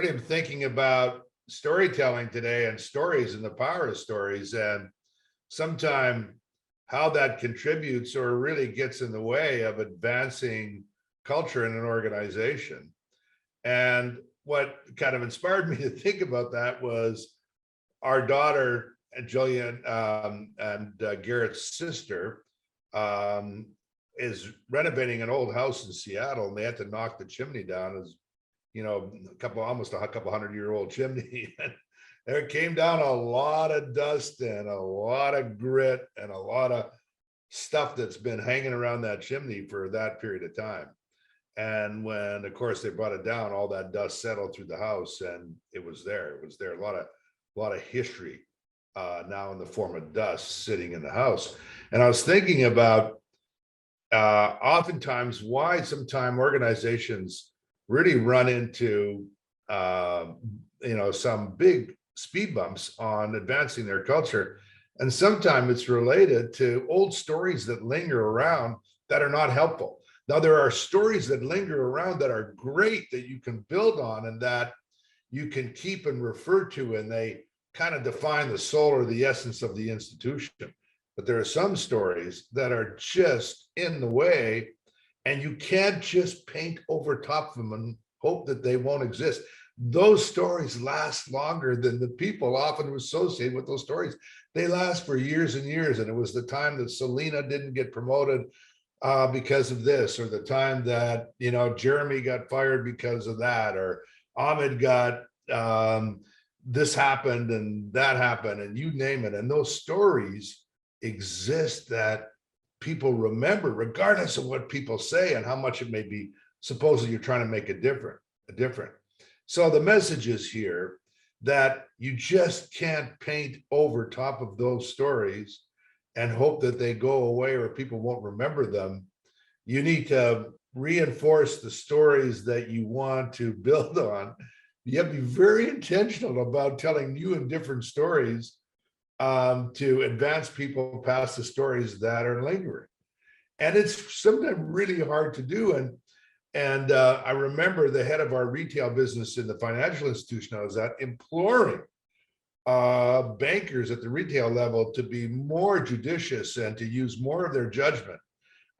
really am thinking about storytelling today and stories and the power of stories, and sometimes how that contributes or really gets in the way of advancing culture in an organization. And what kind of inspired me to think about that was our daughter, Jillian, and Garrett's sister, is renovating an old house in Seattle, and they had to knock the chimney down. As you know, almost a couple 100-year-old chimney. There came down a lot of dust and a lot of grit and a lot of stuff that's been hanging around that chimney for that period of time. And when, of course, they brought it down, all that dust settled through the house, and it was there. It was there. A lot of history now in the form of dust sitting in the house. And I was thinking about oftentimes why sometimes organizations really run into some big speed bumps on advancing their culture. And sometimes it's related to old stories that linger around that are not helpful. Now, there are stories that linger around that are great, that you can build on and that you can keep and refer to, and they kind of define the soul or the essence of the institution. But there are some stories that are just in the way, and you can't just paint over top of them and hope that they won't exist. Those stories last longer than the people often associate with those stories. They last for years and years. And it was the time that Selena didn't get promoted because of this, or the time that, Jeremy got fired because of that, or Ahmed got, this happened and that happened, and you name it. And those stories exist that people remember, regardless of what people say and how much it may be supposedly you're trying to make a different. So the message is here that you just can't paint over top of those stories and hope that they go away or people won't remember them. You need to reinforce the stories that you want to build on. You have to be very intentional about telling new and different stories to advance people past the stories that are lingering. And it's sometimes really hard to do. And I remember the head of our retail business in the financial institution I was at imploring bankers at the retail level to be more judicious and to use more of their judgment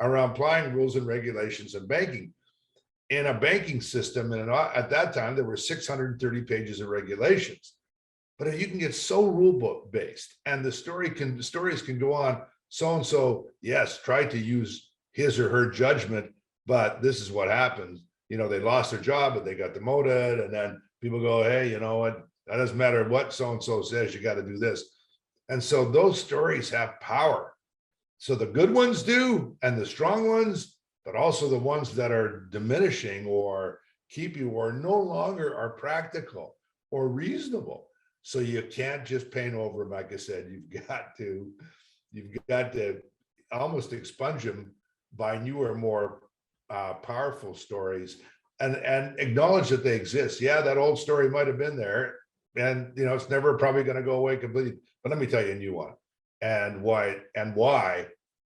around applying rules and regulations in banking. In a banking system, and at that time, there were 630 pages of regulations. But if you can get so rule book based, and the stories can go on, so-and-so, yes, tried to use his or her judgment, but this is what happened. They lost their job, but they got demoted. And then people go, hey, you know what? That doesn't matter what so-and-so says, you got to do this. And so those stories have power. So the good ones do, and the strong ones, but also the ones that are diminishing or keep you or no longer are practical or reasonable. So you can't just paint over them. Like I said, you've got to almost expunge them by newer, more powerful stories, and acknowledge that they exist. Yeah, that old story might have been there, and it's never probably going to go away completely. But let me tell you a new one, and why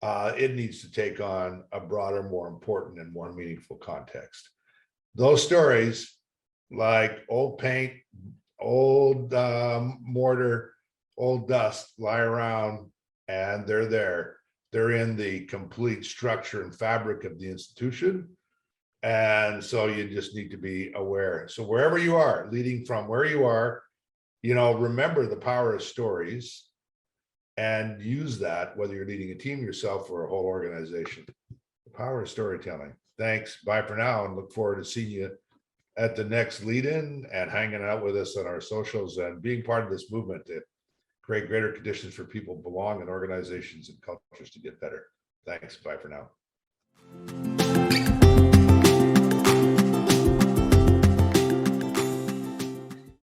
it needs to take on a broader, more important, and more meaningful context. Those stories, like old paint, old mortar, old dust, lie around, and they're there. They're in the complete structure and fabric of the institution. And so you just need to be aware. So wherever you are, leading from where you are, remember the power of stories and use that, whether you're leading a team yourself or a whole organization. The power of storytelling. Thanks. Bye for now, and look forward to seeing you at the next Lead In and hanging out with us on our socials and being part of this movement to create greater conditions for people to belong in organizations and cultures to get better. Thanks. Bye for now.